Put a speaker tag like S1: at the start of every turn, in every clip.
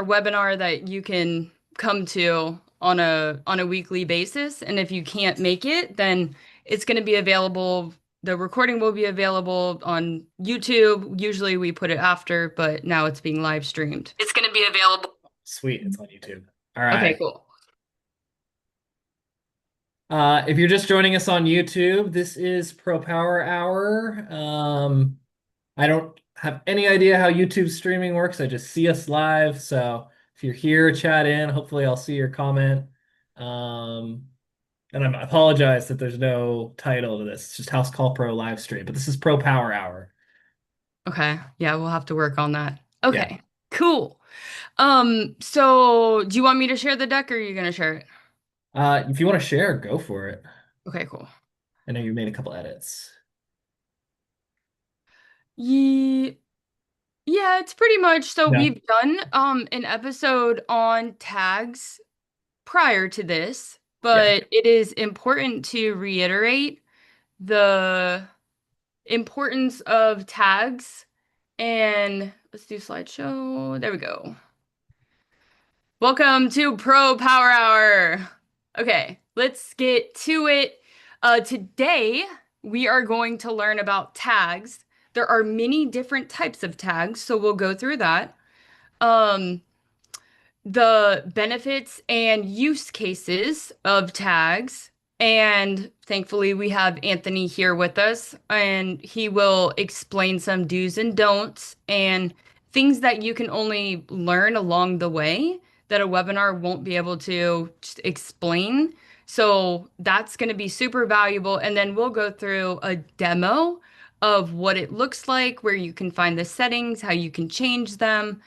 S1: webinar that you can come to on a weekly basis. And if you can't make it, then it's going to be available. The recording will be available on YouTube. Usually we put it after, but now it's being live streamed. It's going to be available.
S2: Sweet, it's on YouTube. All
S1: Okay,
S2: right.
S1: cool.
S2: If you're just joining us on YouTube, this is Pro Power Hour. I don't have any idea how YouTube streaming works. I just see us live. So if you're here, chat in. Hopefully, I'll see your comment. Um, and I apologize that there's no title to this. It's just Housecall Pro live stream, but this is Pro Power Hour.
S1: Okay. Yeah, we'll have to work on that.
S2: Yeah.
S1: Okay, cool. So do you want me to share the deck or are you gonna share it?
S2: If you want to share, go for it.
S1: Okay, cool.
S2: I know you made a couple edits.
S1: Ye Yeah, it's pretty much so
S2: Yeah.
S1: we've done an episode on tags prior to this,
S2: Yeah.
S1: but it is important to reiterate the importance of tags. And let's do slideshow. There we go. Welcome to Pro Power Hour. Okay, let's get to it. Today, we are going to learn about tags. There are many different types of tags, so we'll go through that. Um, the benefits and use cases of tags. And thankfully, we have Anthony here with us, and he will explain some do's and don'ts and things that you can only learn along the way that a webinar won't be able to just explain. So that's going to be super valuable. And then we'll go through a demo of what it looks like, where you can find the settings, how you can change them,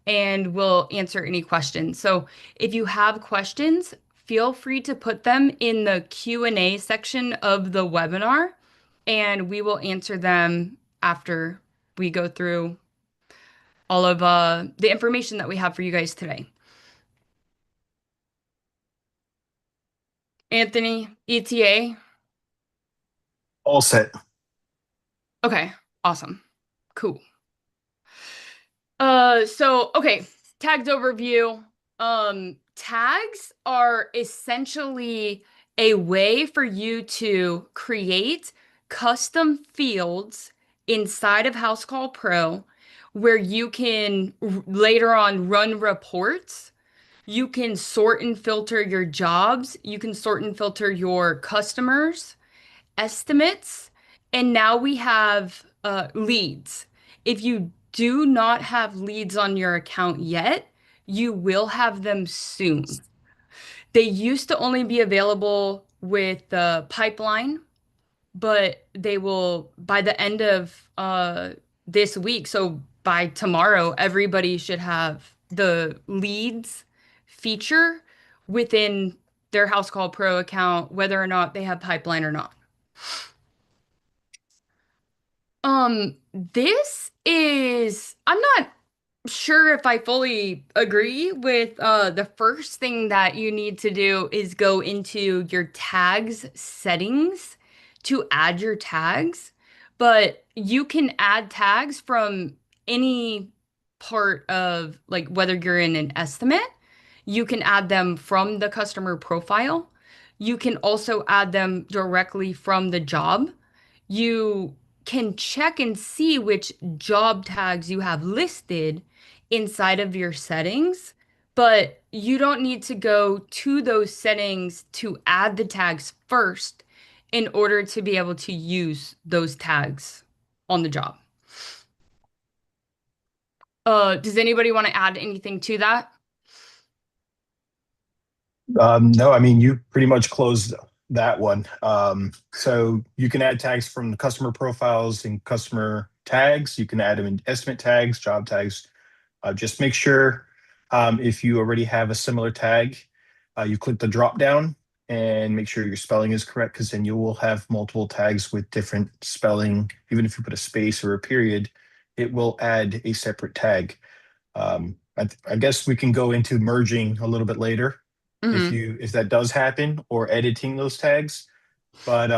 S1: and we'll answer any questions. So if you have questions, feel free to put them in the Q&A section of the webinar, and we will answer them after we go through all of the information that we have for you guys today. Anthony, ETA.
S3: All set.
S1: Okay, awesome. Cool. Okay, tags overview. Tags are essentially a way for you to create custom fields inside of Housecall Pro where you can later on run reports. You can sort and filter your jobs. You can sort and filter your customers, estimates, and now we have leads. If you do not have leads on your account yet, you will have them soon. They used to only be available with the pipeline, but they will by the end of this week. So by tomorrow, everybody should have the leads feature within their House Call Pro account, whether or not they have pipeline or not. This is, I'm not sure if I fully agree with the first thing that you need to do is go into your tags settings to add your tags, but you can add tags from any part of like whether you're in an estimate, you can add them from the customer profile. You can also add them directly from the job. You can check and see which job tags you have listed inside of your settings, but you don't need to go to those settings to add the tags first in order to be able to use those tags on the job. Does anybody want to add anything to that?
S3: No, I mean, you pretty much closed that one. So you can add tags from the customer profiles and customer tags. You can add them in estimate tags, job tags. Just make sure if you already have a similar tag, you click the drop down and make sure your spelling is correct, because then you will have multiple tags with different spelling. Even if you put a space or a period, it will add a separate tag. I guess we can go into merging a little bit later
S1: Hmm.
S3: if that does happen, or editing those tags. But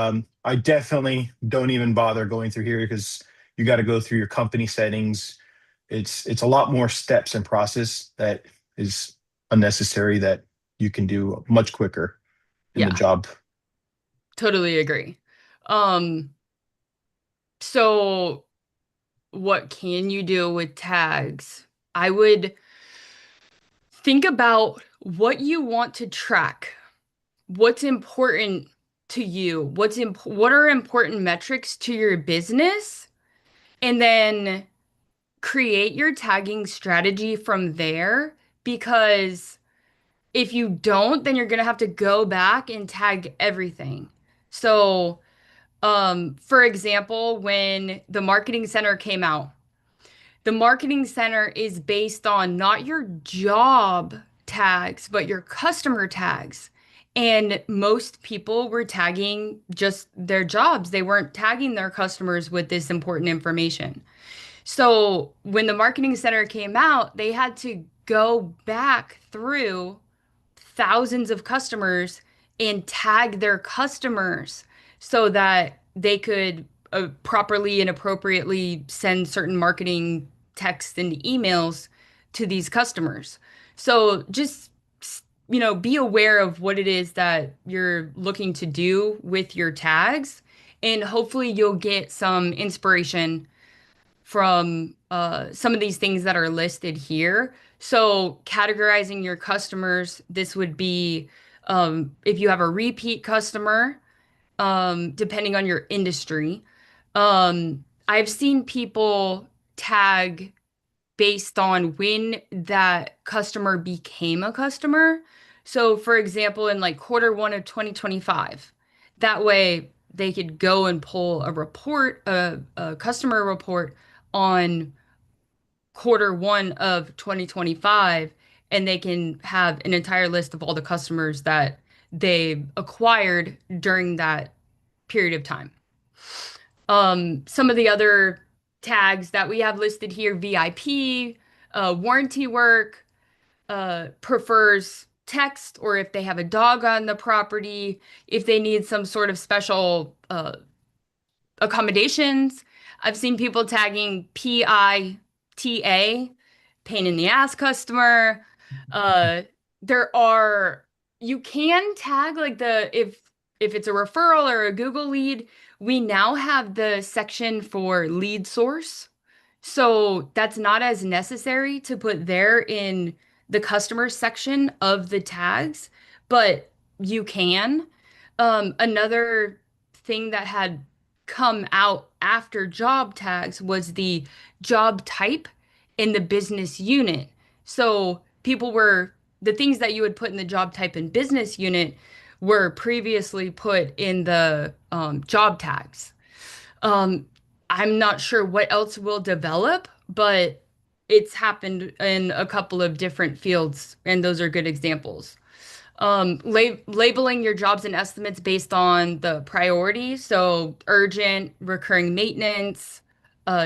S3: I definitely don't even bother going through here, because you got to go through your company settings. It's a lot more steps and process that is unnecessary that you can do much quicker in the
S1: Yeah,
S3: job.
S1: totally agree. Um, so what can you do with tags? I would think about what you want to track. What's important to you? What are important metrics to your business? And then create your tagging strategy from there, because if you don't, then you're going to have to go back and tag everything. So, for example, when the Marketing Center came out, the Marketing Center is based on not your job tags, but your customer tags. And most people were tagging just their jobs. They weren't tagging their customers with this important information. So when the Marketing Center came out, they had to go back through thousands of customers and tag their customers so that they could properly and appropriately send certain marketing texts and emails to these customers. So just, be aware of what it is that you're looking to do with your tags, and hopefully you'll get some inspiration from some of these things that are listed here. So, categorizing your customers, this would be if you have a repeat customer, depending on your industry. I've seen people tag based on when that customer became a customer. So, for example, in like Q1 of 2025, that way they could go and pull a report, a customer report on Q1 of 2025, and they can have an entire list of all the customers that they acquired during that period of time. Some of the other tags that we have listed here: VIP, warranty work, prefers text, or if they have a dog on the property, if they need some sort of special accommodations. I've seen people tagging PITA, pain in the ass customer. Uh, there are you can tag like if it's a referral or a Google lead, we now have the section for lead source. So that's not as necessary to put there in the customer section of the tags, but you can. Another thing that had come out after job tags was the job type in the business unit. So the things that you would put in the job type and business unit were previously put in the job tags. Um, I'm not sure what else will develop, but it's happened in a couple of different fields, and those are good examples. Labeling your jobs and estimates based on the priority, so urgent, recurring maintenance,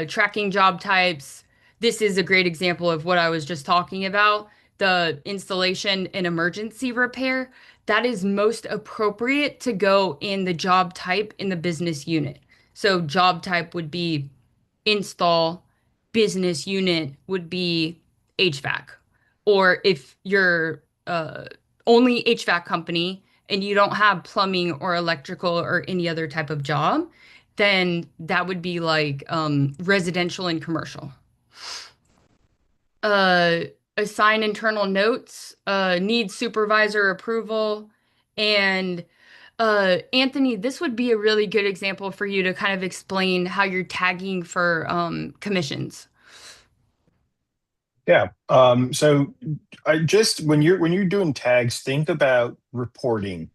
S1: tracking job types. This is a great example of what I was just talking about. The installation and emergency repair, that is most appropriate to go in the job type in the business unit. So job type would be install, business unit would be HVAC. Or if you're only HVAC company and you don't have plumbing or electrical or any other type of job, then that would be like residential and commercial. Uh, Assign internal notes, need supervisor approval. And Anthony, this would be a really good example for you to kind of explain how you're tagging for commissions.
S3: Yeah. So I just when you're doing tags, think about reporting,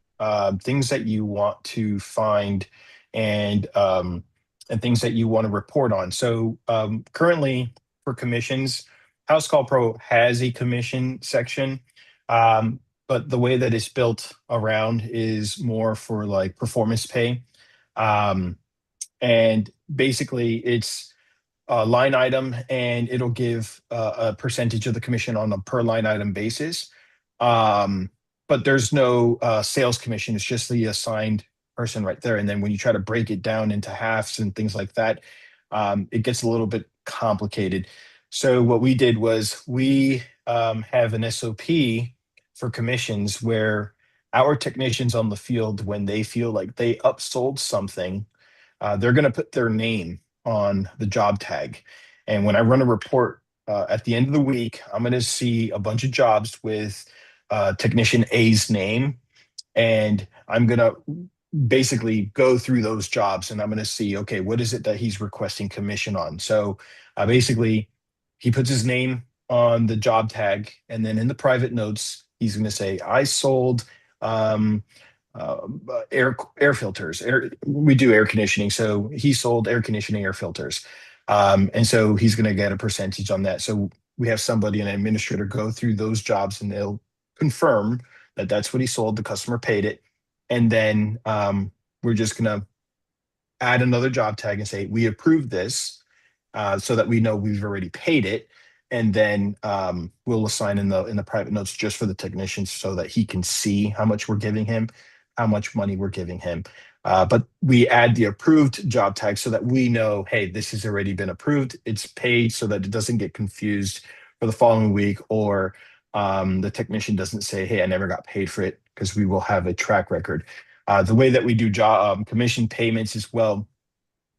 S3: things that you want to find and things that you want to report on. So currently for commissions, Housecall Pro has a commission section, but the way that it's built around is more for like performance pay. Um, and basically it's a line item and it'll give a percentage of the commission on a per line item basis. Um, but there's no sales commission. It's just the assigned person right there. And then when you try to break it down into halves and things like that, it gets a little bit complicated. So what we did was we have an SOP for commissions where our technicians on the field, when they feel like they upsold something, they're going to put their name on the job tag. And when I run a report at the end of the week, I'm going to see a bunch of jobs with technician A's name, and I'm going to basically go through those jobs and I'm going to see, okay, what is it that he's requesting commission on? So basically, he puts his name on the job tag, and then in the private notes, he's going to say, I sold um, air filters. We do air conditioning, so he sold air conditioning air filters, and so he's going to get a percentage on that. So we have somebody, an administrator, go through those jobs, and they'll confirm that that's what he sold. The customer paid it, and then we're just going to add another job tag and say we approve this, so that we know we've already paid it. And then we'll assign in the private notes just for the technician so that he can see how much we're giving him, how much money we're giving him. But we add the approved job tag so that we know, hey, this has already been approved. It's paid, so that it doesn't get confused for the following week, or the technician doesn't say, hey, I never got paid for it, because we will have a track record. The way that we do job commission payments as well,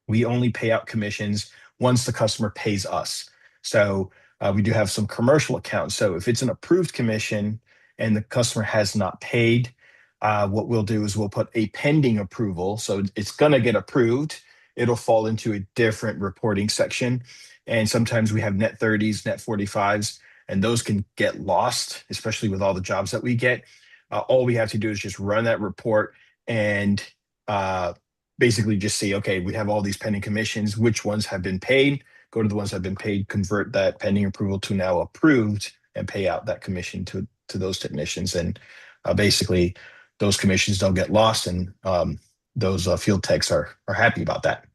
S3: we only pay out commissions once the customer pays us. So we do have some commercial accounts. So if it's an approved commission and the customer has not paid, what we'll do is we'll put a pending approval. So it's going to get approved. It'll fall into a different reporting section. And sometimes we have net 30s, net 45s, and those can get lost, especially with all the jobs that we get. All we have to do is just run that report and basically just see, okay, we have all these pending commissions, which ones have been paid, go to the ones that have been paid, convert that pending approval to now approved, and pay out that commission to those technicians. And basically those commissions don't get lost, and those field techs are happy about that.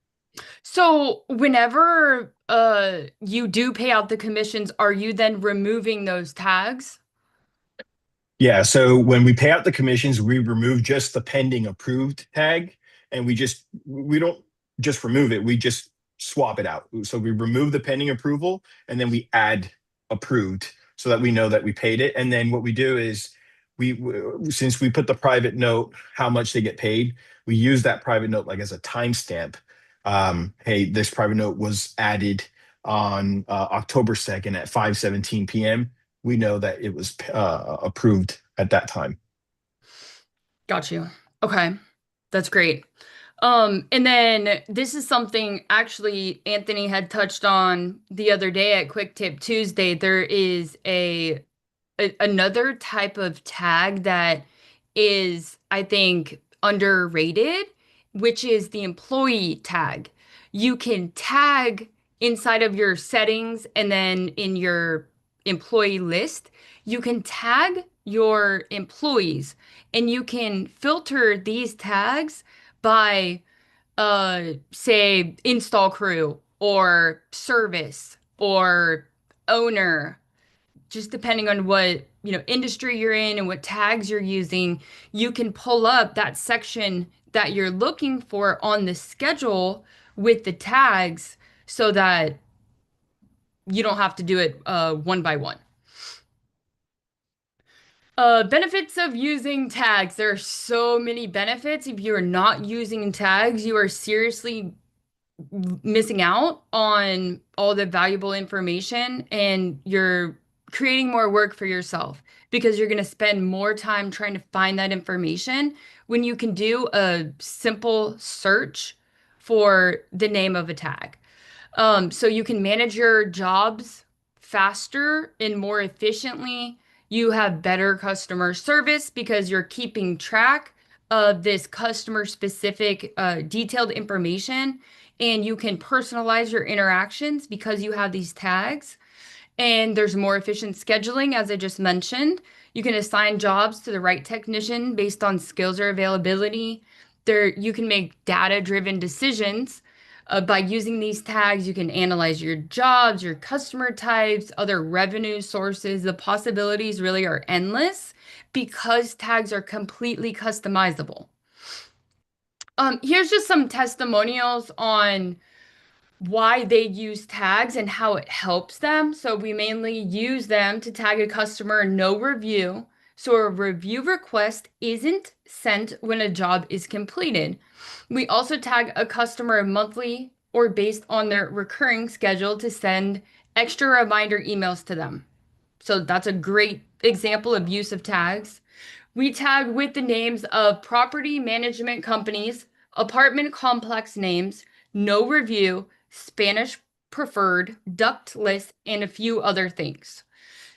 S1: So whenever you do pay out the commissions, are you then removing those tags?
S3: Yeah, so when we pay out the commissions, we remove just the pending approved tag, and we don't just remove it, we just swap it out. So we remove the pending approval, and then we add approved so that we know that we paid it. And then what we do is since we put the private note how much they get paid, we use that private note like as a timestamp. Hey, this private note was added on October 2nd at 5:17 p.m. We know that it was approved at that time.
S1: Got you. Okay. That's great. And then this is something actually Anthony had touched on the other day at Quick Tip Tuesday. There is another type of tag that is, I think, underrated, which is the employee tag. You can tag inside of your settings, and then in your employee list, you can tag your employees, and you can filter these tags by say install crew or service or owner, just depending on what, industry you're in and what tags you're using. You can pull up that section that you're looking for on the schedule with the tags so that you don't have to do it one by one. Benefits of using tags. There are so many benefits. If you're not using tags, you are seriously missing out on all the valuable information, and you're creating more work for yourself because you're going to spend more time trying to find that information when you can do a simple search for the name of a tag. So you can manage your jobs faster and more efficiently. You have better customer service because you're keeping track of this customer specific detailed information, and you can personalize your interactions because you have these tags. And there's more efficient scheduling, as I just mentioned. You can assign jobs to the right technician based on skills or availability. You can make data-driven decisions. By using these tags, you can analyze your jobs, your customer types, other revenue sources. The possibilities really are endless because tags are completely customizable. Here's just some testimonials on why they use tags and how it helps them. So we mainly use them to tag a customer no review. So a review request isn't sent when a job is completed. We also tag a customer monthly or based on their recurring schedule to send extra reminder emails to them. So that's a great example of use of tags. We tag with the names of property management companies, apartment complex names, no review, Spanish preferred, duct list, and a few other things.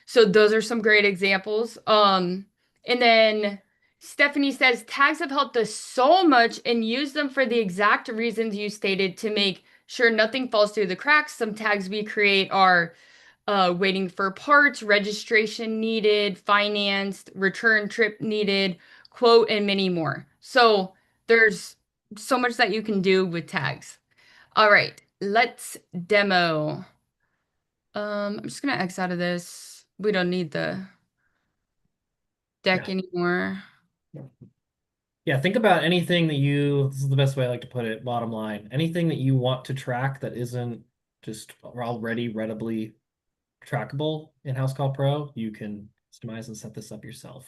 S1: So those are some great examples. And then Stephanie says tags have helped us so much and use them for the exact reasons you stated to make sure nothing falls through the cracks. Some tags we create are waiting for parts, registration needed, financed, return trip needed, quote, and many more. So there's so much that you can do with tags. All right, let's demo. I'm just gonna X out of this. We don't need the deck
S2: Yeah.
S1: anymore.
S2: Yeah, think about anything that this is the best way I like to put it, bottom line. Anything that you want to track that isn't just already readily trackable in Housecall Pro, you can customize and set this up yourself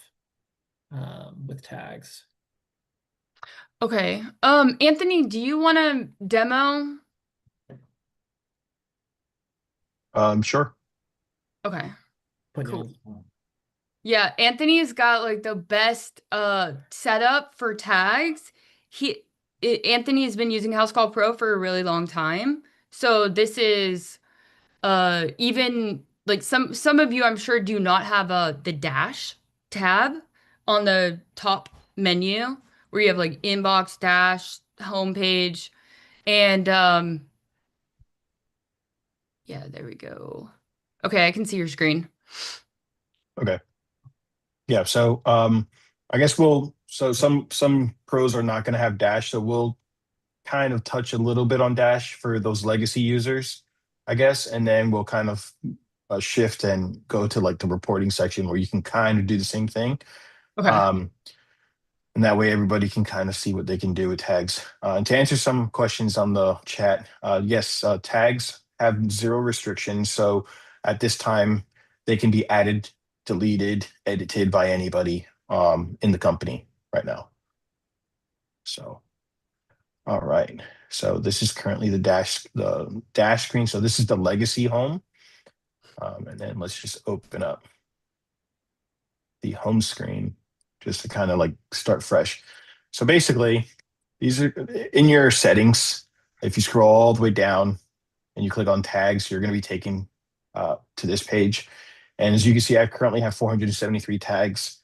S2: with tags.
S1: Okay. Anthony, do you want to demo?
S3: Sure.
S1: Okay,
S2: Put you
S1: cool.
S2: on the spot.
S1: Yeah, Anthony's got like the best setup for tags. Anthony has been using Housecall Pro for a really long time. So this is even like some of you I'm sure do not have the dash tab on the top menu where you have like inbox, dash, homepage, and yeah, there we go. Okay, I can see your screen.
S3: Okay. Yeah. So I guess some pros are not going to have Dash, so we'll kind of touch a little bit on Dash for those legacy users, I guess, and then we'll kind of shift and go to like the reporting section where you can kind of do the same thing.
S1: Okay.
S3: Um, and that way everybody can kind of see what they can do with tags. And to answer some questions on the chat, yes, tags have zero restrictions. So at this time, they can be added, deleted, edited by anybody in the company right now. So, all right. So this is currently the dash screen. So this is the legacy home. And then let's just open up the home screen just to kind of like start fresh. So basically, these are in your settings. If you scroll all the way down and you click on tags, you're going to be taken to this page. And as you can see, I currently have 473 tags.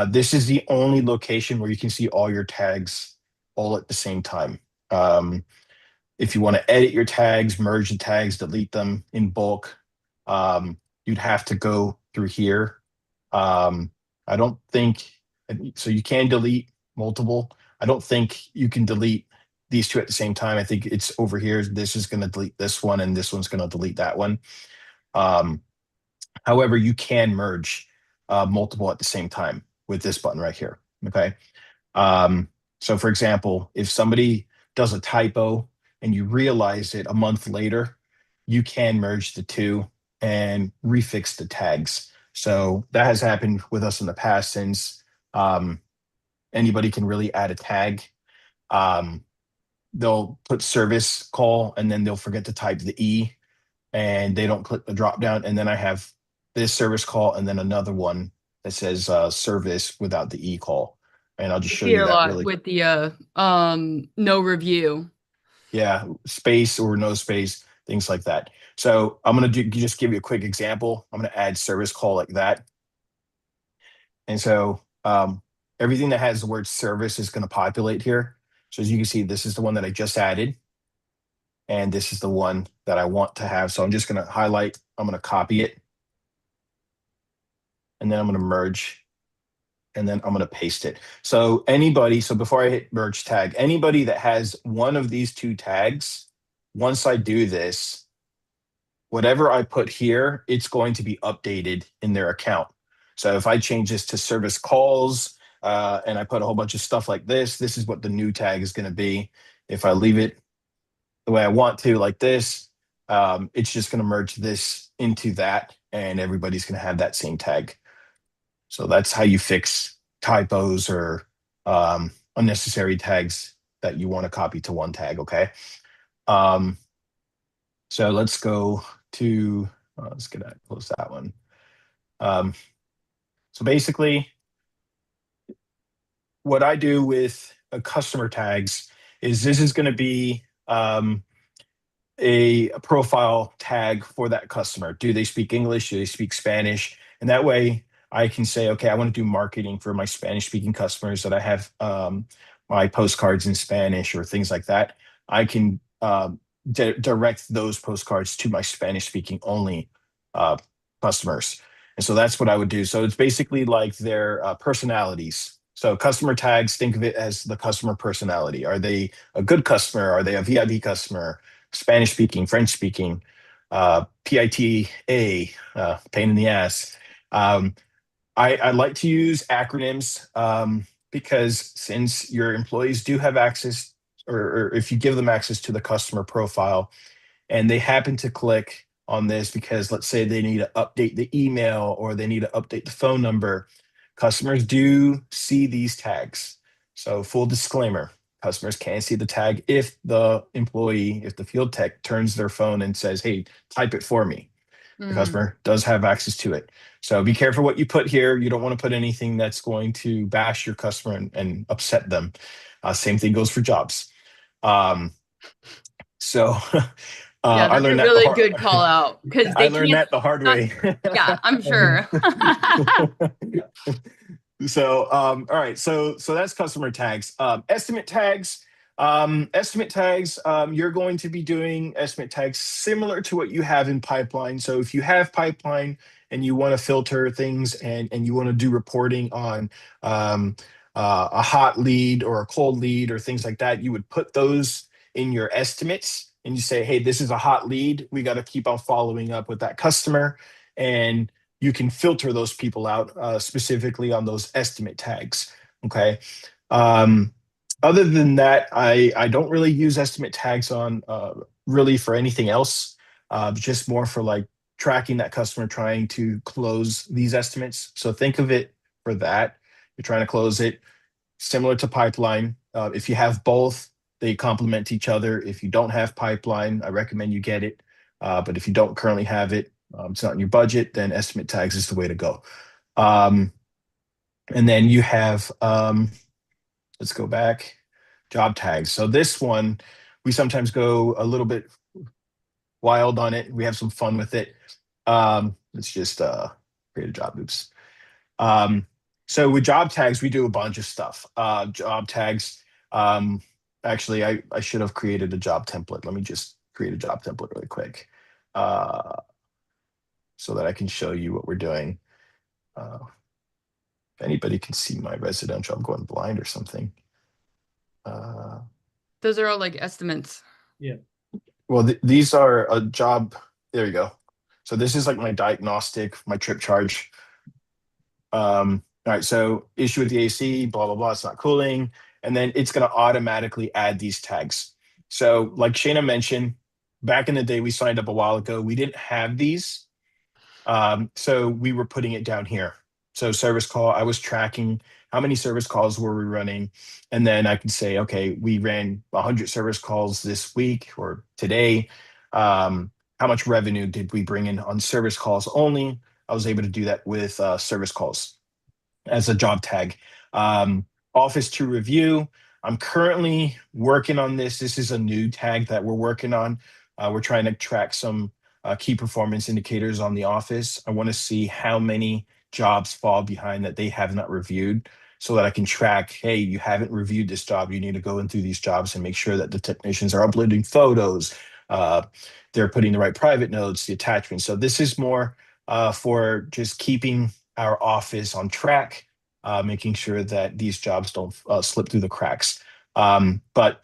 S3: This is the only location where you can see all your tags all at the same time. If you want to edit your tags, merge the tags, delete them in bulk, you'd have to go through here. I don't think so. You can delete multiple. I don't think you can delete these two at the same time. I think it's over here. This is going to delete this one, and this one's going to delete that one. Um, However, you can merge multiple at the same time with this button right here. Okay. So, for example, if somebody does a typo and you realize it a month later, you can merge the two and refix the tags. So that has happened with us in the past since anybody can really add a tag. They'll put service call and then they'll forget to type the E and they don't click the drop down. And then I have this service call and then another one that says service without the E call. And I'll just
S1: I
S3: show
S1: see it
S3: you
S1: a
S3: that
S1: lot
S3: really.
S1: with the no review.
S3: Yeah, space or no space, things like that. So I'm going to just give you a quick example. I'm going to add service call like that. And so everything that has the word service is going to populate here. So as you can see, this is the one that I just added. And this is the one that I want to have. So I'm just going to highlight, I'm going to copy it. And then I'm going to merge. And then I'm going to paste it. So before I hit merge tag, anybody that has one of these two tags, once I do this, whatever I put here, it's going to be updated in their account. So if I change this to service calls and I put a whole bunch of stuff like this is what the new tag is going to be. If I leave it the way I want to, like this, it's just going to merge this into that, and everybody's going to have that same tag. So that's how you fix typos or unnecessary tags that you want to copy to one tag. Okay. Um, so let's go to, let's get that, close that one. Um, so basically, what I do with customer tags is this is going to be a profile tag for that customer. Do they speak English? Do they speak Spanish? And that way I can say, okay, I want to do marketing for my Spanish speaking customers that I have my postcards in Spanish or things like that. I can direct those postcards to my Spanish speaking only uh, customers. And so that's what I would do. So it's basically like their personalities. So customer tags, think of it as the customer personality. Are they a good customer? Are they a VIP customer? Spanish speaking, French speaking, PITA, pain in the ass. I like to use acronyms because since your employees do have access, or if you give them access to the customer profile, and they happen to click on this because let's say they need to update the email or they need to update the phone number, customers do see these tags. So full disclaimer, customers can see the tag if the employee, if the field tech turns their phone and says, hey, type it for me. The customer does have access to it. So be careful what you put here. You don't want to put anything that's going to bash your customer and upset them. Same thing goes for jobs. So
S1: Yeah,
S3: I
S1: that's a
S3: learned that the
S1: really
S3: hard
S1: good call out because
S3: I
S1: they
S3: learned
S1: can't.
S3: that the hard
S1: Not,
S3: way.
S1: yeah, I'm sure.
S3: So all right, so that's customer tags. Estimate tags, you're going to be doing estimate tags similar to what you have in pipeline. So if you have pipeline and you want to filter things and you want to do reporting on a hot lead or a cold lead or things like that, you would put those in your estimates and you say, hey, this is a hot lead. We got to keep on following up with that customer. And you can filter those people out specifically on those estimate tags. Okay. Um, Other than that, I don't really use estimate tags on really for anything else, just more for like tracking that customer trying to close these estimates. So think of it for that. You're trying to close it similar to pipeline. If you have both, they complement each other. If you don't have pipeline, I recommend you get it. But if you don't currently have it, it's not in your budget, then estimate tags is the way to go. Um, and then you have, let's go back, job tags. So this one, we sometimes go a little bit wild on it. We have some fun with it. Let's just create a job. Oops. So with job tags, we do a bunch of stuff. Job tags, actually, I should have created a job template. Let me just create a job template really quick so that I can show you what we're doing. If anybody can see my residential, I'm going blind or something.
S1: Those are all like estimates.
S2: Yeah.
S3: Well, these are a job. There you go. So this is like my diagnostic, my trip charge. All right, so issue with the AC, blah, blah, blah, it's not cooling. And then it's going to automatically add these tags. So like Shayna mentioned, back in the day, we signed up a while ago, we didn't have these. So we were putting it down here. So service call, I was tracking how many service calls were we running. And then I could say, okay, we ran 100 service calls this week or today. How much revenue did we bring in on service calls only? I was able to do that with service calls as a job tag. Office to review. I'm currently working on this. This is a new tag that we're working on. We're trying to track some key performance indicators on the office. I want to see how many jobs fall behind that they have not reviewed so that I can track, hey, you haven't reviewed this job. You need to go in through these jobs and make sure that the technicians are uploading photos. They're putting the right private notes, the attachments. So this is more for just keeping our office on track, making sure that these jobs don't slip through the cracks. But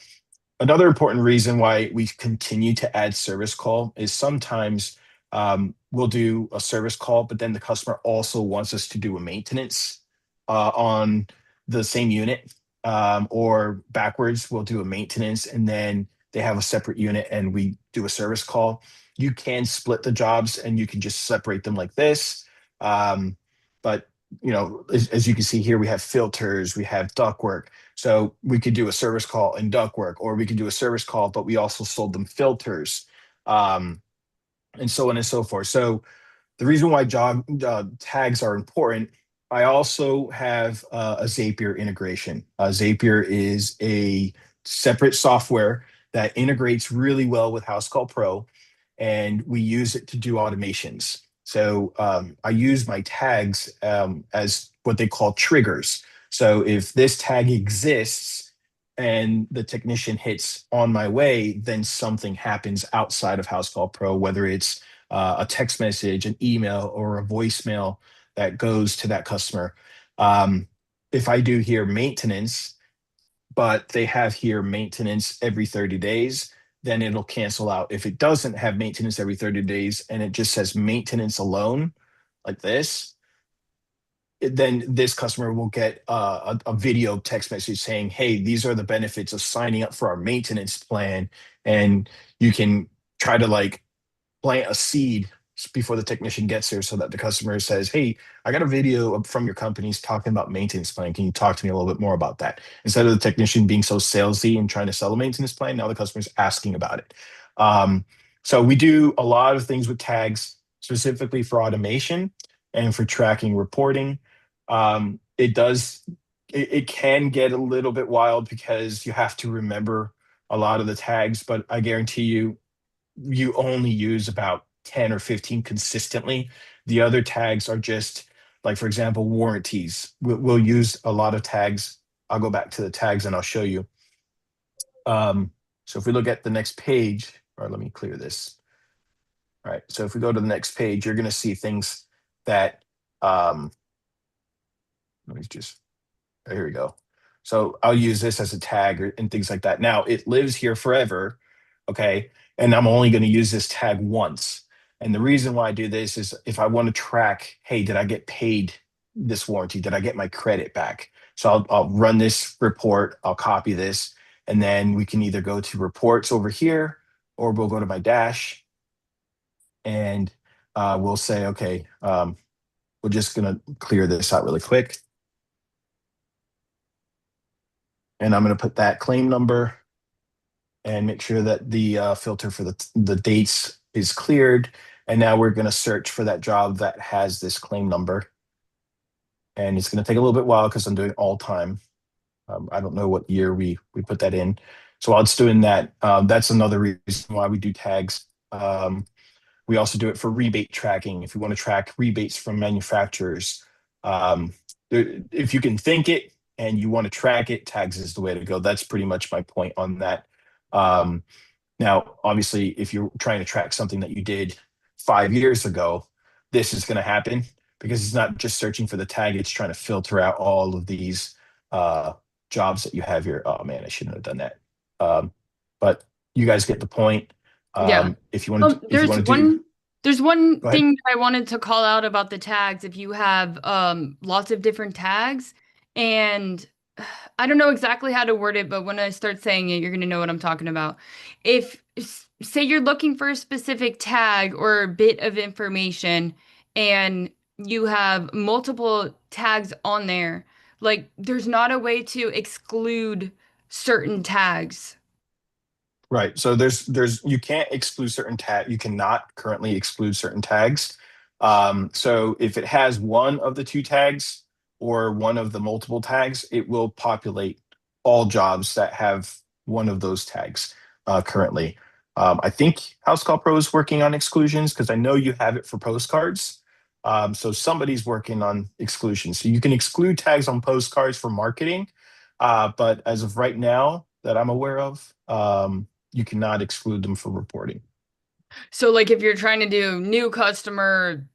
S3: another important reason why we continue to add service call is sometimes we'll do a service call, but then the customer also wants us to do a maintenance on the same unit, or backwards, we'll do a maintenance and then they have a separate unit and we do a service call. You can split the jobs and you can just separate them like this. But as you can see here, we have filters, we have ductwork. So we could do a service call in ductwork, or we could do a service call, but we also sold them filters, um, and so on and so forth. So the reason why job tags are important, I also have a Zapier integration. Zapier is a separate software that integrates really well with Housecall Pro, and we use it to do automations. So I use my tags as what they call triggers. So if this tag exists and the technician hits on my way, then something happens outside of Housecall Pro, whether it's a text message, an email, or a voicemail that goes to that customer. Um, if I do here maintenance, but they have here maintenance every 30 days, then it'll cancel out. If it doesn't have maintenance every 30 days and it just says maintenance alone, like this, then this customer will get a video text message saying, hey, these are the benefits of signing up for our maintenance plan. And you can try to like plant a seed before the technician gets here so that the customer says, hey, I got a video from your companies talking about maintenance plan. Can you talk to me a little bit more about that? Instead of the technician being so salesy and trying to sell a maintenance plan, now the customer's asking about it. So we do a lot of things with tags specifically for automation and for tracking reporting. It can get a little bit wild because you have to remember a lot of the tags, but I guarantee you only use about 10 or 15 consistently. The other tags are just like, for example, warranties. We'll use a lot of tags. I'll go back to the tags and I'll show you. So if we look at the next page, or let me clear this. All right, so if we go to the next page, you're going to see things that, let me just, here we go. So I'll use this as a tag and things like that. Now it lives here forever, okay? And I'm only going to use this tag once. And the reason why I do this is if I want to track, hey, did I get paid this warranty? Did I get my credit back? So I'll run this report, I'll copy this, and then we can either go to reports over here, or we'll go to my dash and we'll say, okay, we're just going to clear this out really quick. And I'm going to put that claim number and make sure that the filter for the dates is cleared. And now we're going to search for that job that has this claim number. And it's going to take a little bit while because I'm doing all time. I don't know what year we put that in. So while it's doing that, that's another reason why we do tags. We also do it for rebate tracking. If you want to track rebates from manufacturers, if you can think it and you want to track it, tags is the way to go. That's pretty much my point on that. Now, obviously, if you're trying to track something that you did 5 years ago, this is going to happen because it's not just searching for the tag, it's trying to filter out all of these jobs that you have here. Oh man, I shouldn't have done that. But you guys get the point.
S1: Yeah.
S3: If you want to,
S1: There's one
S3: go ahead.
S1: thing that I wanted to call out about the tags. If you have lots of different tags, and I don't know exactly how to word it, but when I start saying it, you're going to know what I'm talking about. If, say, you're looking for a specific tag or a bit of information, and you have multiple tags on there, like there's not a way to exclude certain tags.
S3: Right. So there's you can't exclude certain tag. You cannot currently exclude certain tags. So if it has one of the two tags or one of the multiple tags, it will populate all jobs that have one of those tags currently. I think Housecall Pro is working on exclusions because I know you have it for postcards. So somebody's working on exclusions. So you can exclude tags on postcards for marketing, but as of right now that I'm aware of, you cannot exclude them for reporting.
S1: So, like, if you're trying to do new customer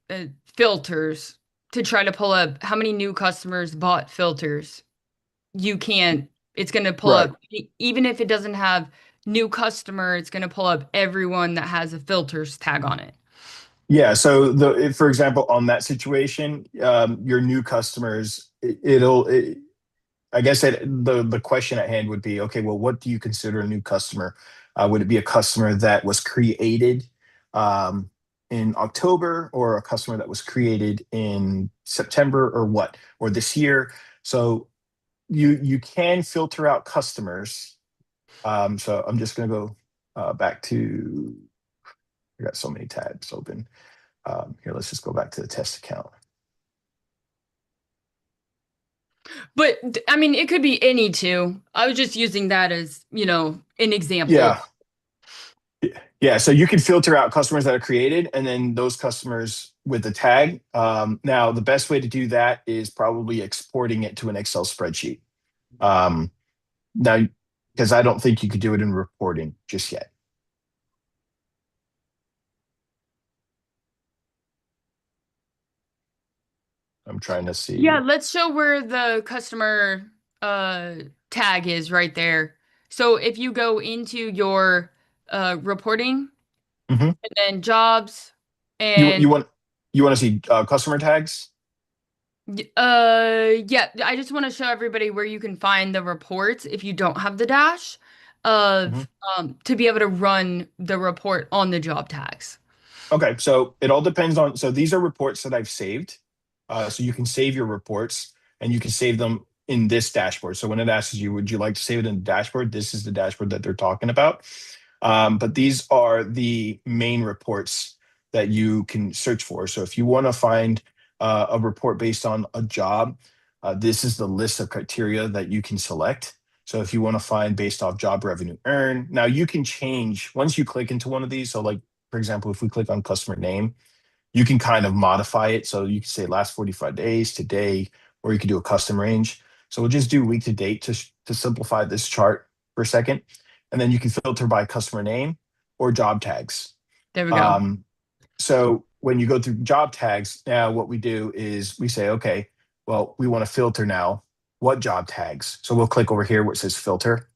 S1: filters to try to pull up how many new customers bought filters, you can't. It's going to pull
S3: Right.
S1: up, even if it doesn't have new customer, it's going to pull up everyone that has a filters tag on it.
S3: Yeah. So for example, on that situation, your new customers, I guess the question at hand would be, okay, well, what do you consider a new customer? Would it be a customer that was created um, in October, or a customer that was created in September, or what, or this year? So you can filter out customers. So I'm just going to go back to, I got so many tabs open. Here, let's just go back to the test account.
S1: But I mean, it could be any two. I was just using that as, an example.
S3: Yeah. Yeah. So you can filter out customers that are created and then those customers with the tag. Now, the best way to do that is probably exporting it to an Excel spreadsheet. Um, Now, because I don't think you could do it in reporting just yet. I'm trying to
S1: Yeah,
S3: see.
S1: let's show where the customer uh tag is right there. So if you go into your reporting
S3: Mhm.
S1: and then jobs
S3: You
S1: and
S3: you want to see customer tags?
S1: yeah, I just want to show everybody where you can find the reports if you don't have the dash
S3: Mhm.
S1: of to be able to run the report on the job tags.
S3: Okay, so it all depends on. So these are reports that I've saved. So you can save your reports and you can save them in this dashboard. So when it asks you, would you like to save it in the dashboard? This is the dashboard that they're talking about. But these are the main reports that you can search for. So if you want to find a report based on a job, this is the list of criteria that you can select. So if you want to find based off job revenue earned, now you can change once you click into one of these. So like, for example, if we click on customer name, you can kind of modify it. So you can say last 45 days, today, or you can do a custom range. So we'll just do week to date to simplify this chart for a second. And then you can filter by customer name or job tags.
S1: There we go.
S3: Um, so when you go through job tags, now what we do is we say, okay, well, we want to filter now what job tags. So we'll click over here where it says filter,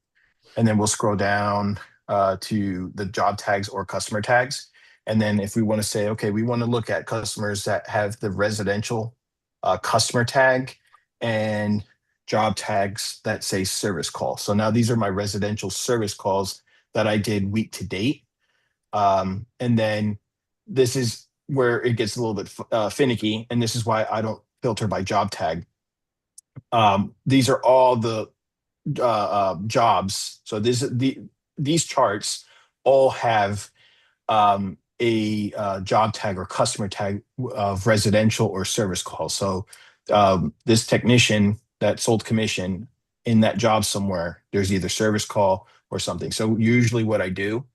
S3: and then we'll scroll down to the job tags or customer tags. And then if we want to say, okay, we want to look at customers that have the residential customer tag and job tags that say service call. So now these are my residential service calls that I did week to date. And then this is where it gets a little bit finicky. And this is why I don't filter by job tag. These are all the jobs. So these charts all have a job tag or customer tag of residential or service call. So this technician that sold commission in that job somewhere, there's either service call or something. So usually what I do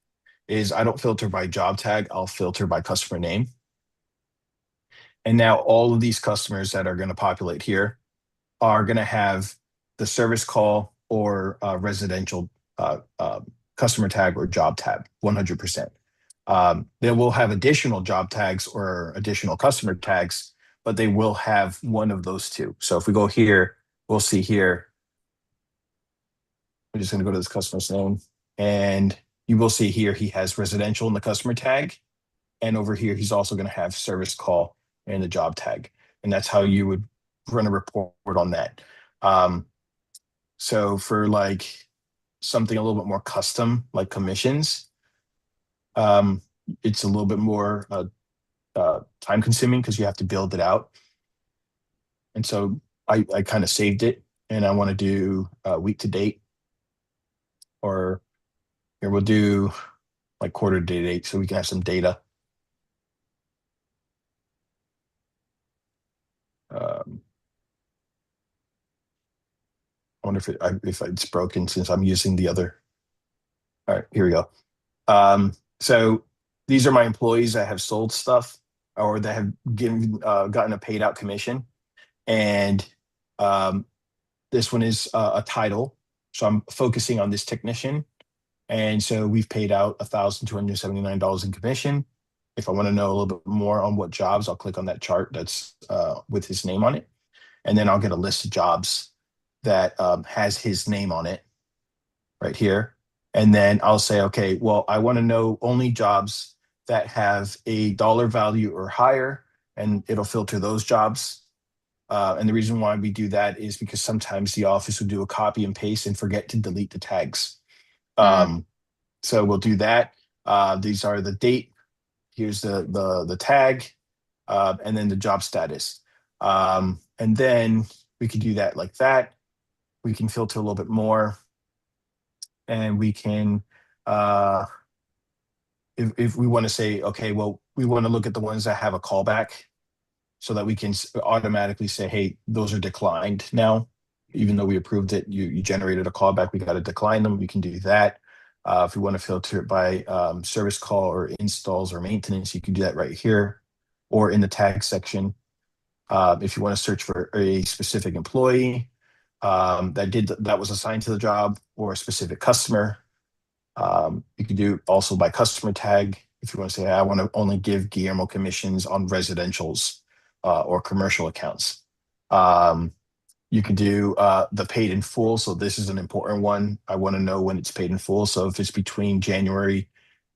S3: is I don't filter by job tag, I'll filter by customer name. And now all of these customers that are going to populate here are going to have the service call or residential customer tag or job tag, 100%. They will have additional job tags or additional customer tags, but they will have one of those two. So if we go here, we'll see here, we're just going to go to this customer's name, and you will see here he has residential in the customer tag. And over here, he's also going to have service call and the job tag. And that's how you would run a report on that. Um, so for like something a little bit more custom, like commissions, um, it's a little bit more time consuming because you have to build it out. And so I kind of saved it, and I want to do week to date, or here we'll do like quarter to date so we can have some data. Um, I wonder if it's broken since I'm using the other. All right, here we go. So these are my employees that have sold stuff or that have gotten a paid out commission. And um, this one is a title. So I'm focusing on this technician. And so we've paid out $1,279 in commission. If I want to know a little bit more on what jobs, I'll click on that chart that's with his name on it. And then I'll get a list of jobs that has his name on it right here. And then I'll say, okay, well, I want to know only jobs that have a dollar value or higher, and it'll filter those jobs. And the reason why we do that is because sometimes the office will do a copy and paste and forget to delete the tags.
S1: Mm.
S3: Um, So we'll do that. These are the date. Here's the tag, and then the job status. And then we can do that like that. We can filter a little bit more, and we can, if we want to say, okay, well, we want to look at the ones that have a callback so that we can automatically say, hey, those are declined now. Even though we approved it, you generated a callback, we got to decline them. We can do that. If we want to filter it by service call or installs or maintenance, you can do that right here or in the tag section. If you want to search for a specific employee that was assigned to the job or a specific customer, you can do also by customer tag. If you want to say, I want to only give Guillermo commissions on residentials or commercial accounts. You can do the paid in full. So this is an important one. I want to know when it's paid in full. So if it's between January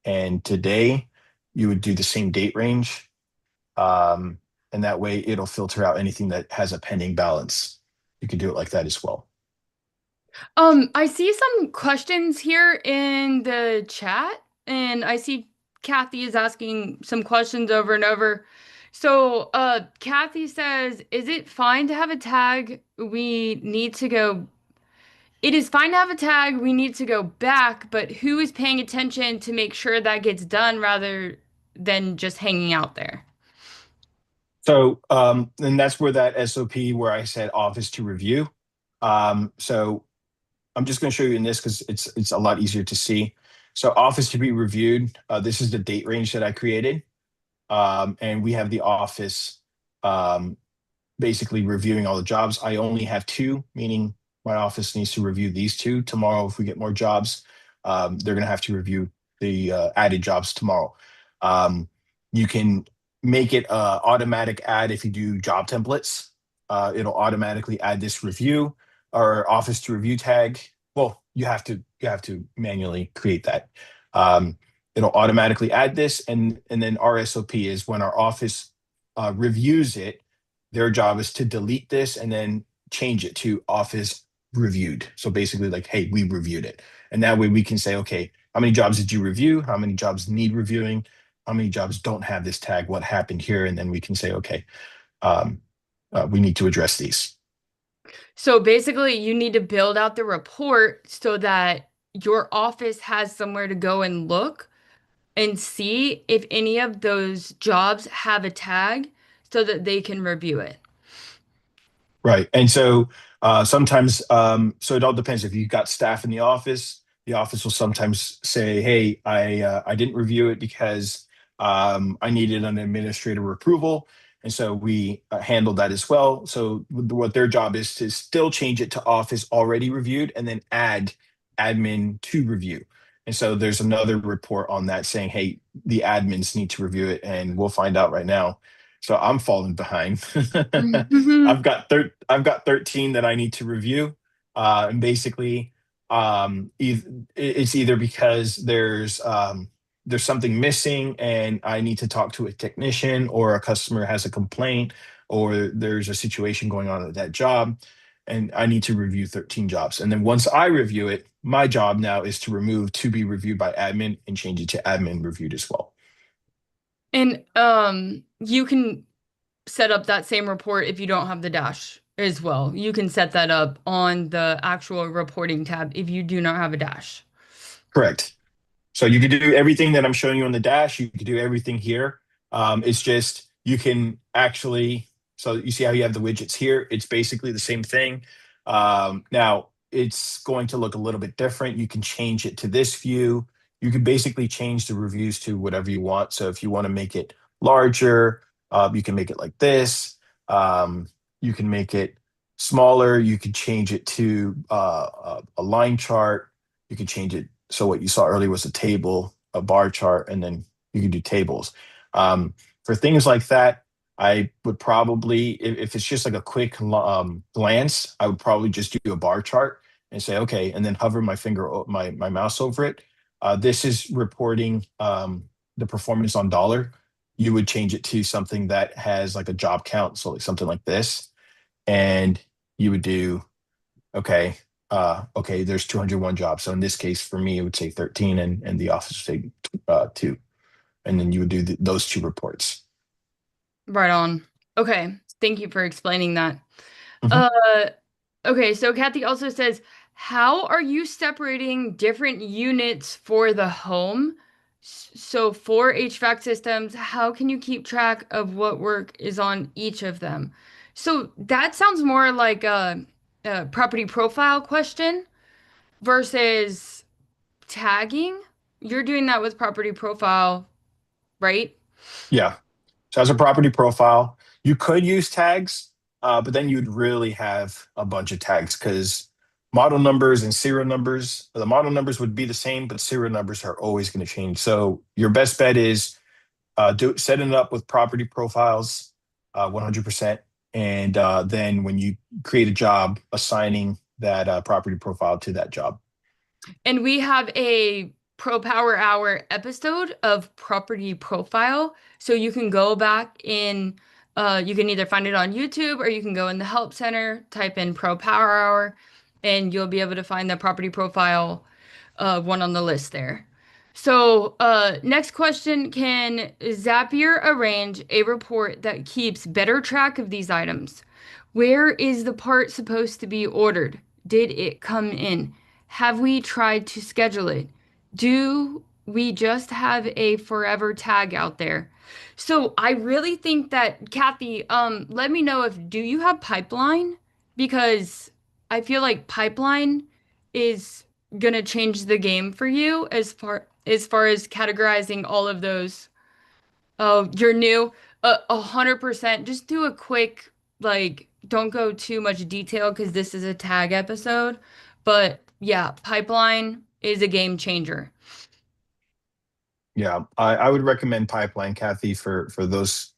S3: and today, you would do the same date range. And that way it'll filter out anything that has a pending balance. You can do it like that as well.
S1: I see some questions here in the chat, and I see Kathy is asking some questions over and over. So, Kathy says, is it fine to have a tag? We need to go. It is fine to have a tag. We need to go back, but who is paying attention to make sure that gets done rather than just hanging out there?
S3: So, and that's where that SOP where I said office to review. So I'm just going to show you in this because it's a lot easier to see. So office to be reviewed. This is the date range that I created. And we have the office basically reviewing all the jobs. I only have two, meaning my office needs to review these two. Tomorrow, if we get more jobs, they're going to have to review the added jobs tomorrow. You can make it automatic add if you do job templates. It'll automatically add this review or office to review tag. Well, you have to manually create that. It'll automatically add this, and then our SOP is when our office reviews it, their job is to delete this and then change it to office reviewed. So basically like, hey, we reviewed it. And that way we can say, okay, how many jobs did you review? How many jobs need reviewing? How many jobs don't have this tag? What happened here? And then we can say, okay, we need to address these.
S1: So basically, you need to build out the report so that your office has somewhere to go and look and see if any of those jobs have a tag so that they can review it.
S3: Right. And so sometimes, so it all depends. If you've got staff in the office will sometimes say, hey, I didn't review it because I needed an administrator approval. And so we handle that as well. So what their job is to still change it to office already reviewed and then add admin to review. And so there's another report on that saying, hey, the admins need to review it. And we'll find out right now. So I'm falling behind.
S1: Mhm.
S3: I've got 13 that I need to review. And basically, it's either because there's something missing and I need to talk to a technician, or a customer has a complaint, or there's a situation going on at that job, and I need to review 13 jobs. And then once I review it, my job now is to remove to be reviewed by admin and change it to admin reviewed as well.
S1: And you can set up that same report if you don't have the dash as well. You can set that up on the actual reporting tab if you do not have a dash.
S3: Correct. So you can do everything that I'm showing you on the dash. You can do everything here. It's just you can actually, so you see how you have the widgets here? It's basically the same thing. Now, it's going to look a little bit different. You can change it to this view. You can basically change the reviews to whatever you want. So if you want to make it larger, you can make it like this. You can make it smaller. You could change it to a line chart. You can change it. So what you saw earlier was a table, a bar chart, and then you can do tables. For things like that, I would probably, if it's just like a quick glance, I would probably just do a bar chart and say, okay, and then hover my mouse over it. This is reporting the performance on dollar. You would change it to something that has like a job count, so like something like this, and you would do, okay, okay, there's 201 jobs. So in this case, for me, it would say 13 and the office would say 2. And then you would do those 2 reports.
S1: Right on. Okay. Thank you for explaining that.
S3: Mhm.
S1: Uh, okay, so Kathy also says, how are you separating different units for the home? So for HVAC systems, how can you keep track of what work is on each of them? So that sounds more like a property profile question versus tagging. You're doing that with property profile, right?
S3: Yeah. So as a property profile, you could use tags, but then you'd really have a bunch of tags because model numbers and serial numbers, the model numbers would be the same, but serial numbers are always going to change. So your best bet is setting it up with property profiles, 100%. And then when you create a job, assigning that property profile to that job.
S1: And we have a Pro Power Hour episode of Property Profile. So you can go back in, you can either find it on YouTube or you can go in the Help Center, type in Pro Power Hour, and you'll be able to find the property profile one on the list there. So, next question, can Zapier arrange a report that keeps better track of these items? Where is the part supposed to be ordered? Did it come in? Have we tried to schedule it? Do we just have a forever tag out there? So I really think that Kathy, let me know if do you have pipeline? Because I feel like pipeline is gonna change the game for you as far as categorizing all of those. Oh, you're new. 100%. Just do a quick, like, don't go too much detail because this is a tag episode. But yeah, pipeline is a game changer.
S3: Yeah, I would recommend Pipeline, Kathy, for those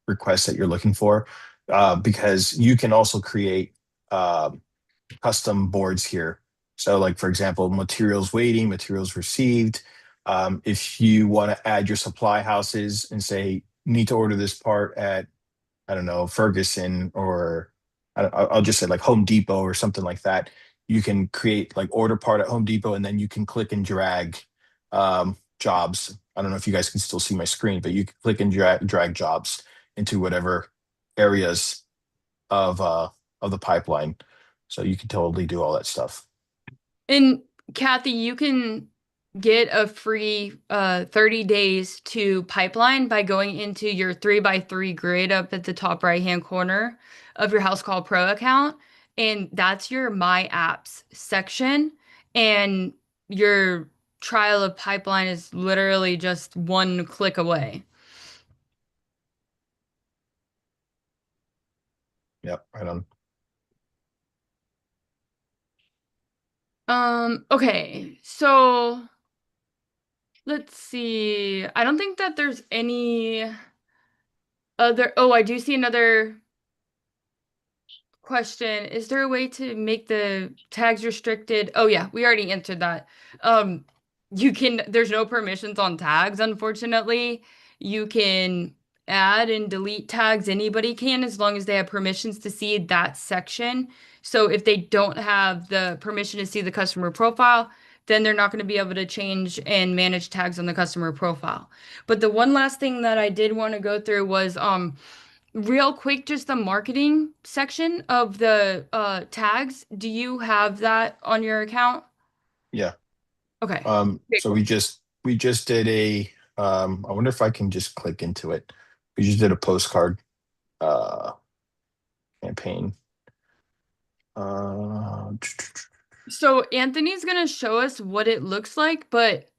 S3: requests that you're looking for, because you can also create custom boards here. So, like for example, materials waiting, materials received. If you want to add your supply houses and say need to order this part at I don't know, Ferguson or I'll just say like Home Depot or something like that. You can create like order part at Home Depot and then you can click and drag jobs. I don't know if you guys can still see my screen, but you can click and drag jobs into whatever areas of uh of the pipeline. So you can totally do all that stuff.
S1: And Kathy, you can get a free 30 days to pipeline by going into your 3x3 grid up at the top right hand corner of your Housecall Pro account. And that's your My Apps section. And your trial of pipeline is literally just one click away.
S3: Yep, right on.
S1: Okay, so let's see. I don't think that there's any other. Oh, I do see another question. Is there a way to make the tags restricted? Oh yeah, we already answered that. Um, there's no permissions on tags, unfortunately. You can add and delete tags. Anybody can, as long as they have permissions to see that section. So if they don't have the permission to see the customer profile, then they're not going to be able to change and manage tags on the customer profile. But the one last thing that I did want to go through was real quick, just the marketing section of the tags. Do you have that on your account?
S3: Yeah.
S1: Okay. Okay,
S3: So
S1: cool.
S3: we just did a I wonder if I can just click into it. We just did a postcard uh campaign. Uh,
S1: So Anthony's gonna show us what it looks like, but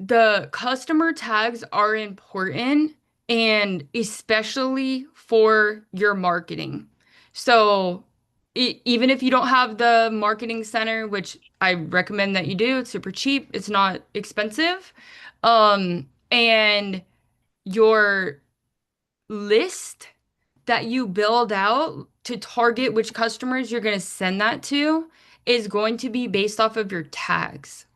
S1: the customer tags are important and especially for your marketing. So even if you don't have the marketing center, which I recommend that you do, it's super cheap, it's not expensive. And your list that you build out to target which customers you're going to send that to is going to be based off of your tags.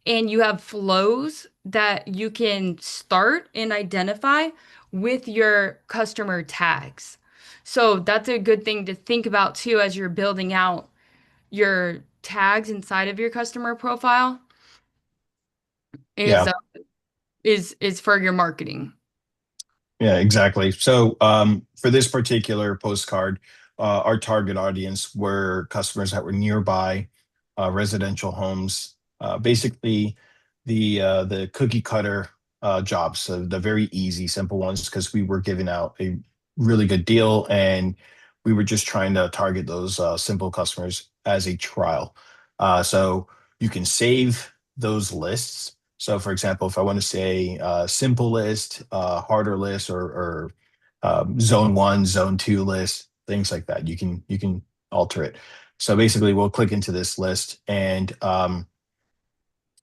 S1: And you have flows that you can start and identify with your customer tags. So that's a good thing to think about too as you're building out your tags inside of your customer profile is
S3: Yeah.
S1: uh, is for your marketing.
S3: Yeah, exactly. So for this particular postcard, our target audience were customers that were nearby residential homes. Basically, the cookie cutter jobs, so the very easy, simple ones, because we were giving out a really good deal, and we were just trying to target those simple customers as a trial. So you can save those lists. So, for example, if I want to say simple list, harder list, or zone one, zone two list, things like that, you can alter it. So basically, we'll click into this list, and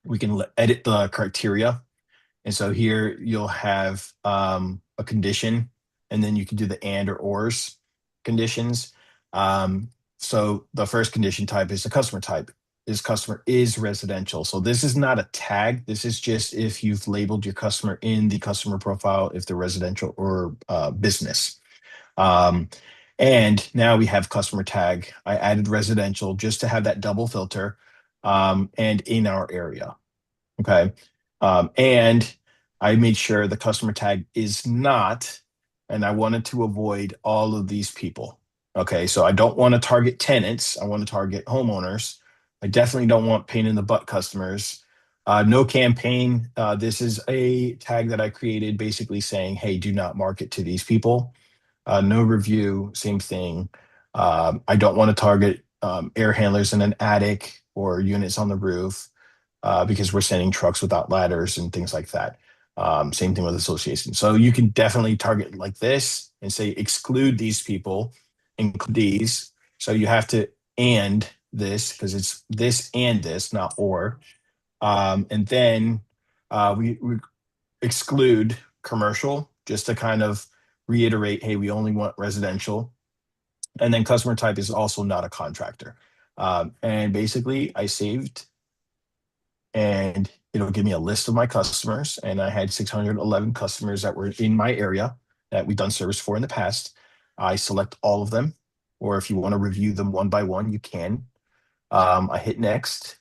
S3: we can edit the criteria. And so here you'll have a condition, and then you can do the and or ors conditions. Um, so the first condition type is the customer type. This customer is residential. So this is not a tag. This is just if you've labeled your customer in the customer profile, if they're residential or business. Um, and now we have customer tag. I added residential just to have that double filter and in our area. Okay. And I made sure the customer tag is not, and I wanted to avoid all of these people. Okay. So I don't want to target tenants. I want to target homeowners. I definitely don't want pain in the butt customers. No campaign. This is a tag that I created basically saying, hey, do not market to these people. No review, same thing. I don't want to target air handlers in an attic or units on the roof because we're sending trucks without ladders and things like that. Same thing with association. So you can definitely target like this and say exclude these people, include these. So you have to and this because it's this and this, not or. And then we exclude commercial just to kind of reiterate, hey, we only want residential. And then customer type is also not a contractor. And basically, I saved and it'll give me a list of my customers. And I had 611 customers that were in my area that we've done service for in the past. I select all of them, or if you want to review them one by one, you can. I hit next,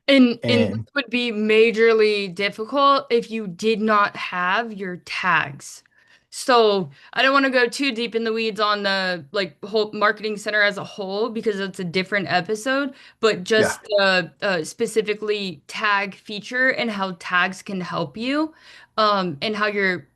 S1: And this
S3: and
S1: would be majorly difficult if you did not have your tags. So I don't want to go too deep in the weeds on the like whole marketing center as a whole because it's a different episode, but
S3: yeah,
S1: just specifically tag feature and how tags can help you, and how your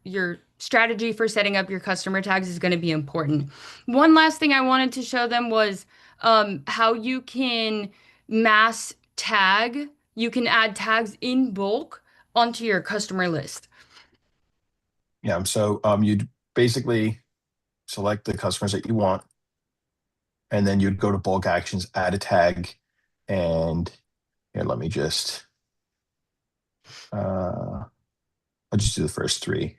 S1: strategy for setting up your customer tags is going to be important. One last thing I wanted to show them was how you can mass tag. You can add tags in bulk onto your customer list.
S3: yeah. So you'd basically select the customers that you want, and then you'd go to bulk actions, add a tag, and here, let me just I'll just do the first three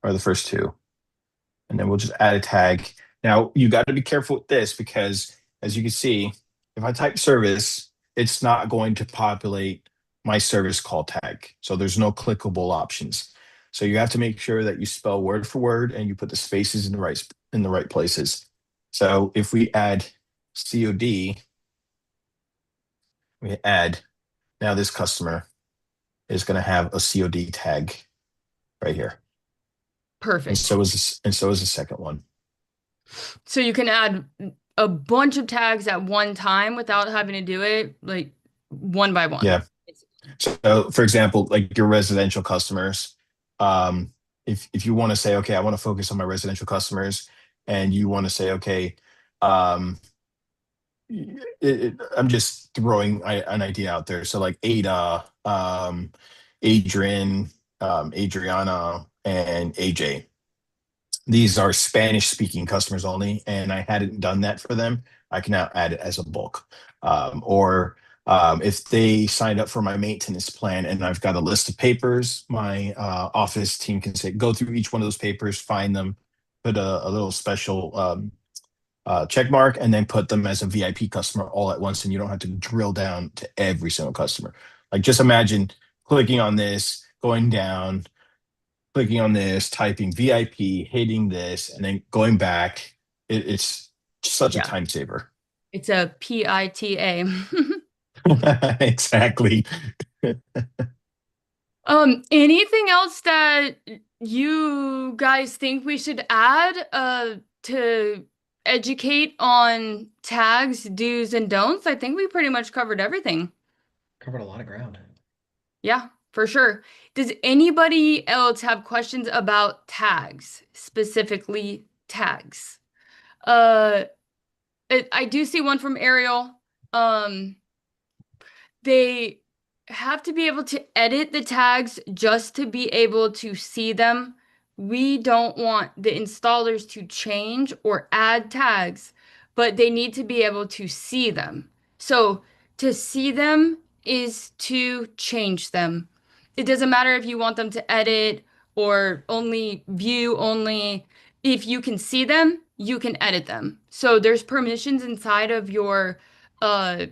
S3: or the first two, and then we'll just add a tag. Now you got to be careful with this because as you can see, if I type service, it's not going to populate my service call tag. So there's no clickable options. So you have to make sure that you spell word for word and you put the spaces in the right places. So if we add COD, we add now this customer is going to have a COD tag right here. And
S1: Perfect.
S3: so is the second one.
S1: So you can add a bunch of tags at one time without having to do it like one by one.
S3: Yeah. So for example, like your residential customers, um, if you want to say, okay, I want to focus on my residential customers, and you want to say, okay, um, I'm just throwing an idea out there. So like Ada, Adrian, Adriana, and AJ. These are Spanish speaking customers only, and I hadn't done that for them. I can now add it as a bulk. Or if they signed up for my maintenance plan and I've got a list of papers, my office team can say, go through each one of those papers, find them, put a little special check mark, and then put them as a VIP customer all at once. And you don't have to drill down to every single customer. Like just imagine clicking on this, going down, clicking on this, typing VIP, hitting this, and then going back. It's such a
S1: Yeah.
S3: time saver.
S1: It's a PITA.
S3: Exactly.
S1: Anything else that you guys think we should add to educate on tags, do's and don'ts? I think we pretty much covered everything.
S2: Covered a lot of ground.
S1: Yeah, for sure. Does anybody else have questions about tags, specifically tags? Uh, I do see one from Ariel. Um, they have to be able to edit the tags just to be able to see them. We don't want the installers to change or add tags, but they need to be able to see them. So to see them is to change them. It doesn't matter if you want them to edit or only view only. If you can see them, you can edit them. So there's permissions inside of uh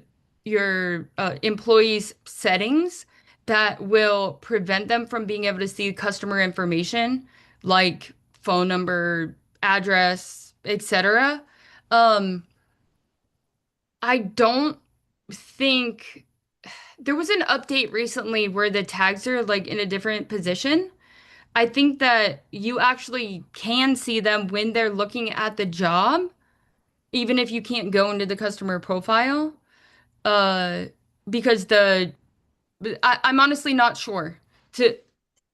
S1: your employees' settings that will prevent them from being able to see customer information like phone number, address, etc. Um, I don't think there was an update recently where the tags are like in a different position. I think that you actually can see them when they're looking at the job, even if you can't go into the customer profile. Uh, because I'm honestly not sure. To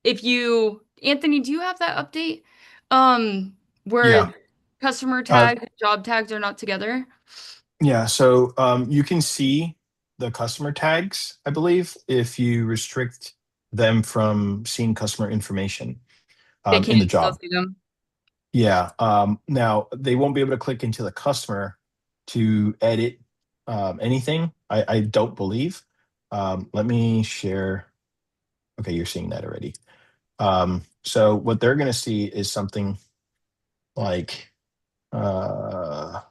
S1: if you Anthony, do you have that update? Where
S3: Yeah.
S1: customer
S3: Uh,
S1: tags, job tags are not together?
S3: yeah. So you can see the customer tags, I believe, if you restrict them from seeing customer information
S1: They
S3: in
S1: can't
S3: the
S1: still
S3: job.
S1: see them.
S3: Yeah. Now they won't be able to click into the customer to edit anything. I don't believe. Let me share. Okay, you're seeing that already. So what they're going to see is something like I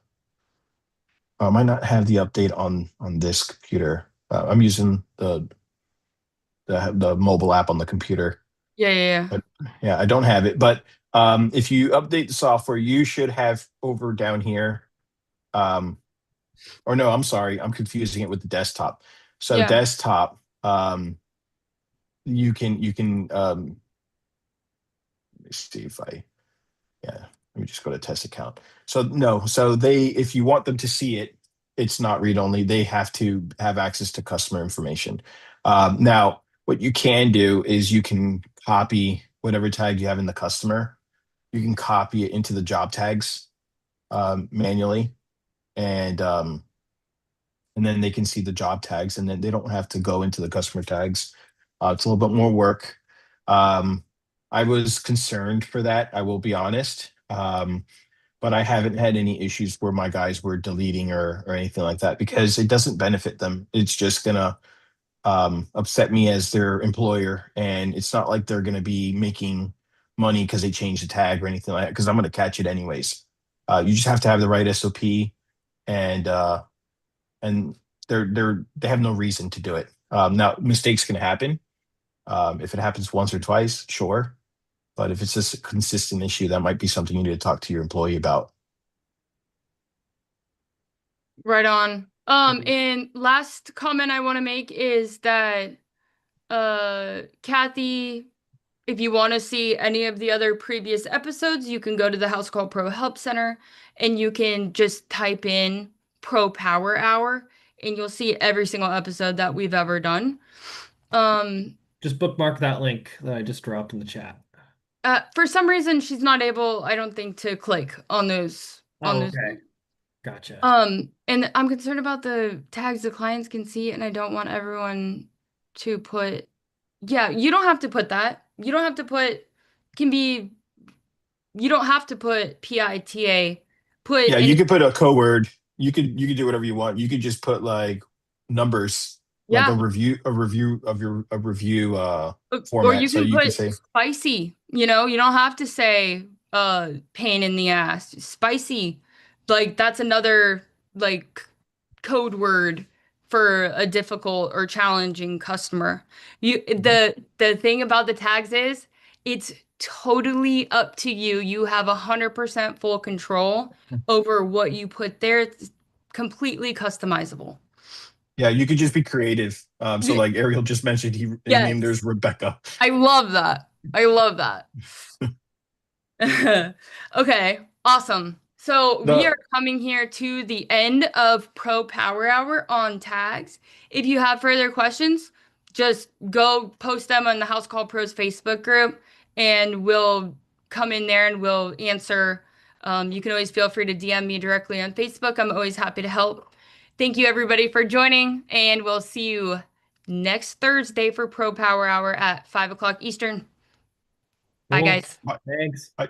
S3: might not have the update on this computer. I'm using the mobile app on the computer,
S1: Yeah, yeah, yeah.
S3: but yeah, I don't have it. But if you update the software, you should have over down here. Um, or no, I'm sorry, I'm confusing it with the desktop. So
S1: Yeah.
S3: desktop, you can let me see if I yeah, let me just go to test account. So no, so they if you want them to see it, it's not read only. They have to have access to customer information. Now, what you can do is you can copy whatever tag you have in the customer. You can copy it into the job tags manually, and and then they can see the job tags, and then they don't have to go into the customer tags. It's a little bit more work. Um, I was concerned for that. I will be honest. But I haven't had any issues where my guys were deleting or anything like that because it doesn't benefit them. It's just gonna upset me as their employer, and it's not like they're gonna be making money because they changed the tag or anything like that. Because I'm gonna catch it anyways. You just have to have the right SOP, and and they have no reason to do it. Now mistakes can happen. If it happens once or twice, sure. But if it's just a consistent issue, that might be something you need to talk to your employee about.
S1: Right on. And last comment I want to make is that Kathy, if you want to see any of the other previous episodes, you can go to the Housecall Pro Help Center and you can just type in Pro Power Hour and you'll see every single episode that we've ever done. Um,
S2: Just bookmark that link that I just dropped in the chat.
S1: for some reason, she's not able, I don't think, to click on
S2: Oh,
S1: those.
S2: okay. Gotcha.
S1: And I'm concerned about the tags the clients can see, and I don't want everyone to put, yeah, you don't have to put that. You don't have to put, can be, you don't have to put PITA, put
S3: Yeah, you
S1: any,
S3: could put a code word. You could do whatever you want. You could just put like numbers, like
S1: yeah,
S3: a review
S1: or
S3: format.
S1: you
S3: So
S1: can
S3: you can
S1: put
S3: say,
S1: spicy, you don't have to say pain in the ass. Spicy. Like that's another like code word for a difficult or challenging customer. The thing about the tags is it's totally up to you. You have 100% full control over what you put there. It's completely customizable.
S3: Yeah, you could just be creative. So like Ariel just mentioned, he named
S1: Yes.
S3: theirs Rebecca.
S1: I love that. I love that. Okay, awesome. So we
S3: The
S1: are coming here to the end of Pro Power Hour on tags. If you have further questions, just go post them on the Housecall Pros Facebook group and we'll come in there and we'll answer. You can always feel free to DM me directly on Facebook. I'm always happy to help. Thank you everybody for joining, and we'll see you next Thursday for Pro Power Hour at 5 o'clock Eastern. Bye,
S2: Cool.
S1: guys.
S3: Bye.
S2: Thanks.
S3: Bye.